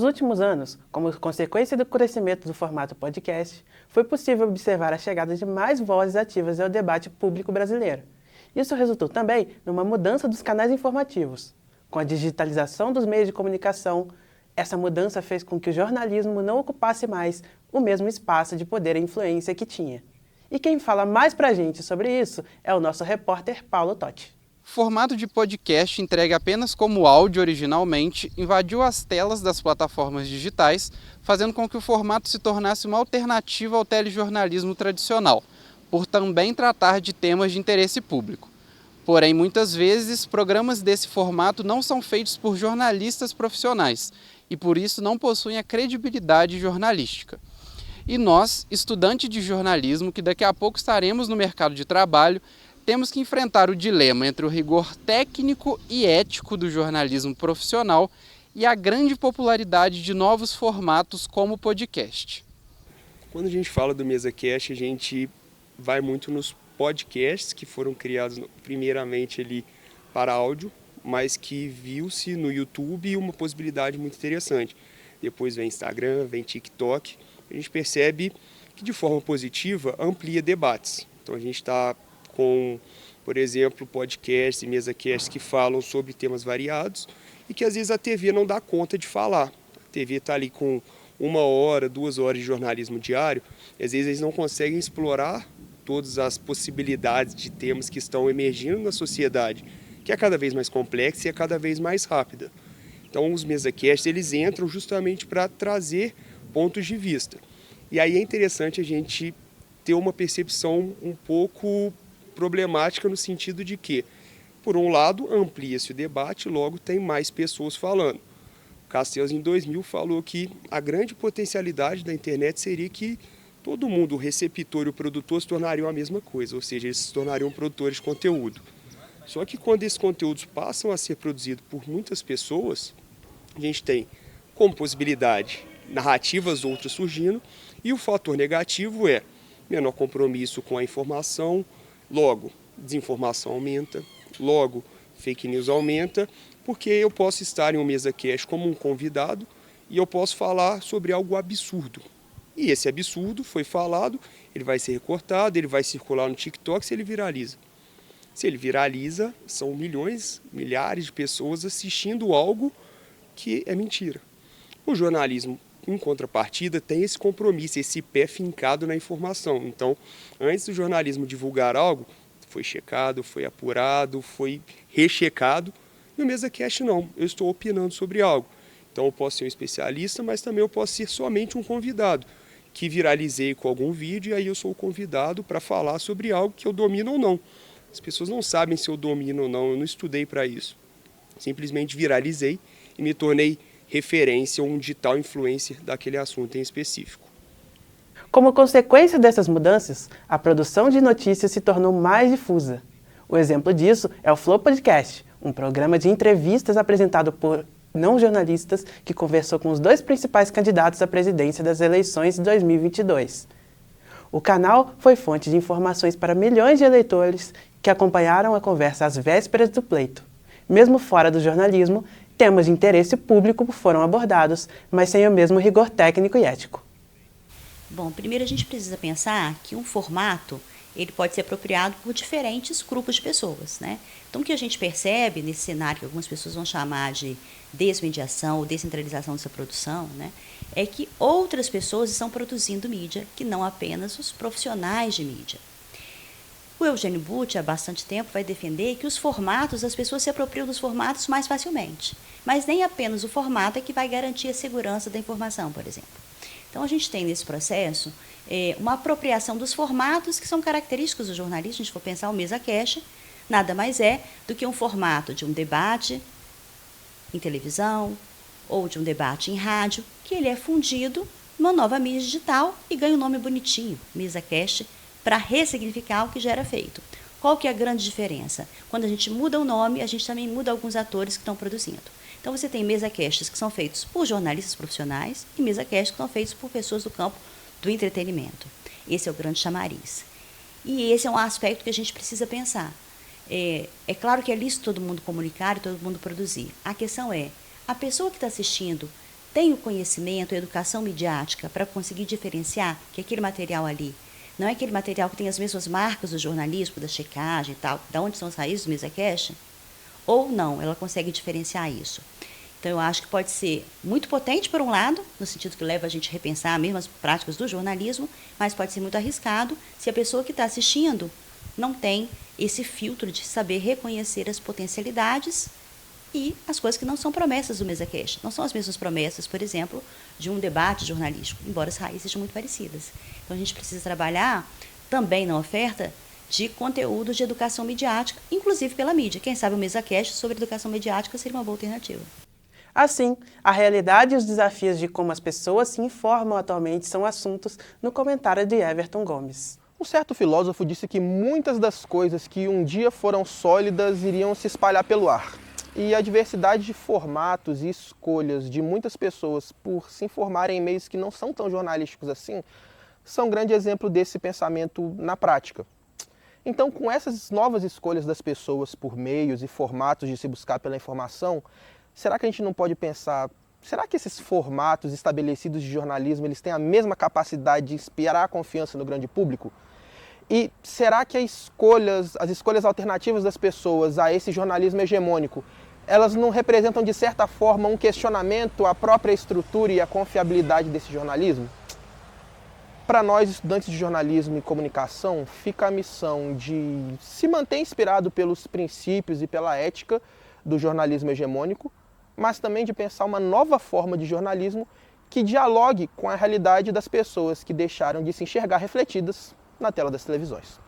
últimos anos, como consequência do crescimento do formato podcast, foi possível observar a chegada de mais vozes ativas ao debate público brasileiro. Isso resultou também numa mudança dos canais informativos. Com a digitalização dos meios de comunicação, essa mudança fez com que o jornalismo não ocupasse mais o mesmo espaço de poder e influência que tinha. E quem fala mais pra gente sobre isso é o nosso repórter Paulo Totti. O formato de podcast, entregue apenas como áudio originalmente, invadiu as telas das plataformas digitais, fazendo com que o formato se tornasse uma alternativa ao telejornalismo tradicional, por também tratar de temas de interesse público. Porém, muitas vezes, programas desse formato não são feitos por jornalistas profissionais e, por isso, não possuem a credibilidade jornalística. E nós, estudantes de jornalismo, que daqui a pouco estaremos no mercado de trabalho, temos que enfrentar o dilema entre o rigor técnico e ético do jornalismo profissional e a grande popularidade de novos formatos como o podcast. Quando a gente fala do MesaCast, a gente vai muito nos podcasts que foram criados primeiramente ali para áudio, mas que viu-se no YouTube uma possibilidade muito interessante. Depois vem Instagram, vem TikTok. A gente percebe que de forma positiva amplia debates. Então a gente está com, por exemplo, podcasts e MesaCasts que falam sobre temas variados e que às vezes a TV não dá conta de falar. A TV está ali com 1 hora, 2 horas de jornalismo diário, e às vezes eles não conseguem explorar todas as possibilidades de temas que estão emergindo na sociedade, que é cada vez mais complexa e é cada vez mais rápida. Então os MesaCasts eles entram justamente para trazer pontos de vista. E aí é interessante a gente ter uma percepção um pouco problemática no sentido de que, por um lado, amplia-se o debate, logo tem mais pessoas falando. O Castells, em 2000, falou que a grande potencialidade da internet seria que todo mundo, o receptor e o produtor, se tornariam a mesma coisa, ou seja, eles se tornariam produtores de conteúdo. Só que quando esses conteúdos passam a ser produzidos por muitas pessoas, a gente tem como possibilidade narrativas outras surgindo, e o fator negativo é menor compromisso com a informação, logo desinformação aumenta, logo fake news aumenta, porque eu posso estar em um MesaCast como um convidado e eu posso falar sobre algo absurdo. E esse absurdo foi falado, ele vai ser recortado, ele vai circular no TikTok se ele viraliza. Se ele viraliza, são milhões, milhares de pessoas assistindo algo que é mentira. O jornalismo, em contrapartida, tem esse compromisso, esse pé fincado na informação. Então, antes do jornalismo divulgar algo, foi checado, foi apurado, foi rechecado. E o MesaCast não, eu estou opinando sobre algo. Então eu posso ser um especialista, mas também eu posso ser somente um convidado, que viralizei com algum vídeo e aí eu sou o convidado para falar sobre algo que eu domino ou não. As pessoas não sabem se eu domino ou não, eu não estudei para isso. Simplesmente viralizei e me tornei referência ou um digital influencer daquele assunto em específico. Como consequência dessas mudanças, a produção de notícias se tornou mais difusa. O exemplo disso é o Flow Podcast, um programa de entrevistas apresentado por não jornalistas que conversou com os 2 principais candidatos à presidência das eleições de 2022. O canal foi fonte de informações para milhões de eleitores que acompanharam a conversa às vésperas do pleito. Mesmo fora do jornalismo, temas de interesse público foram abordados, mas sem o mesmo rigor técnico e ético. Bom, primeiro a gente precisa pensar que um formato ele pode ser apropriado por diferentes grupos de pessoas, né? Então, o que a gente percebe nesse cenário que algumas pessoas vão chamar de desmediação ou descentralização dessa produção, né, é que outras pessoas estão produzindo mídia, que não apenas os profissionais de mídia. O Eugênio Butti, há bastante tempo, vai defender que os formatos, as pessoas se apropriam dos formatos mais facilmente. Mas nem apenas o formato é que vai garantir a segurança da informação, por exemplo. Então, a gente tem nesse processo uma apropriação dos formatos que são característicos do jornalismo. Se a gente for pensar o MesaCast, nada mais é do que um formato de um debate em televisão ou de um debate em rádio, que ele é fundido numa nova mídia digital e ganha um nome bonitinho, MesaCast, para ressignificar o que já era feito. Qual que é a grande diferença? Quando a gente muda o nome, a gente também muda alguns atores que estão produzindo. Então, você tem MesaCasts que são feitos por jornalistas profissionais e MesaCasts que são feitos por pessoas do campo do entretenimento. Esse é o grande chamariz. E esse é um aspecto que a gente precisa pensar. É claro que é lícito todo mundo comunicar e todo mundo produzir. A questão é, a pessoa que está assistindo tem o conhecimento, a educação midiática para conseguir diferenciar que aquele material ali não é aquele material que tem as mesmas marcas do jornalismo, da checagem e tal, da onde são as raízes do MesaCast? Ou não, ela consegue diferenciar isso. Então, eu acho que pode ser muito potente, por um lado, no sentido que leva a gente a repensar mesmo as práticas do jornalismo, mas pode ser muito arriscado se a pessoa que está assistindo não tem esse filtro de saber reconhecer as potencialidades e as coisas que não são promessas do MesaCast. Não são as mesmas promessas, por exemplo, de um debate jornalístico, embora as raízes sejam muito parecidas. Então, a gente precisa trabalhar também na oferta de conteúdos de educação midiática, inclusive pela mídia. Quem sabe o MesaCast sobre educação midiática seria uma boa alternativa. Assim, a realidade e os desafios de como as pessoas se informam atualmente são assuntos no comentário de Everton Gomes. Um certo filósofo disse que muitas das coisas que um dia foram sólidas iriam se espalhar pelo ar. E a diversidade de formatos e escolhas de muitas pessoas por se informarem em meios que não são tão jornalísticos assim, são um grande exemplo desse pensamento na prática. Então, com essas novas escolhas das pessoas por meios e formatos de se buscar pela informação, será que a gente não pode pensar, será que esses formatos estabelecidos de jornalismo eles têm a mesma capacidade de inspirar a confiança no grande público? E será que as escolhas alternativas das pessoas a esse jornalismo hegemônico, elas não representam de certa forma um questionamento à própria estrutura e à confiabilidade desse jornalismo? Para nós, estudantes de jornalismo e comunicação, fica a missão de se manter inspirado pelos princípios e pela ética do jornalismo hegemônico, mas também de pensar uma nova forma de jornalismo que dialogue com a realidade das pessoas que deixaram de se enxergar refletidas na tela das televisões.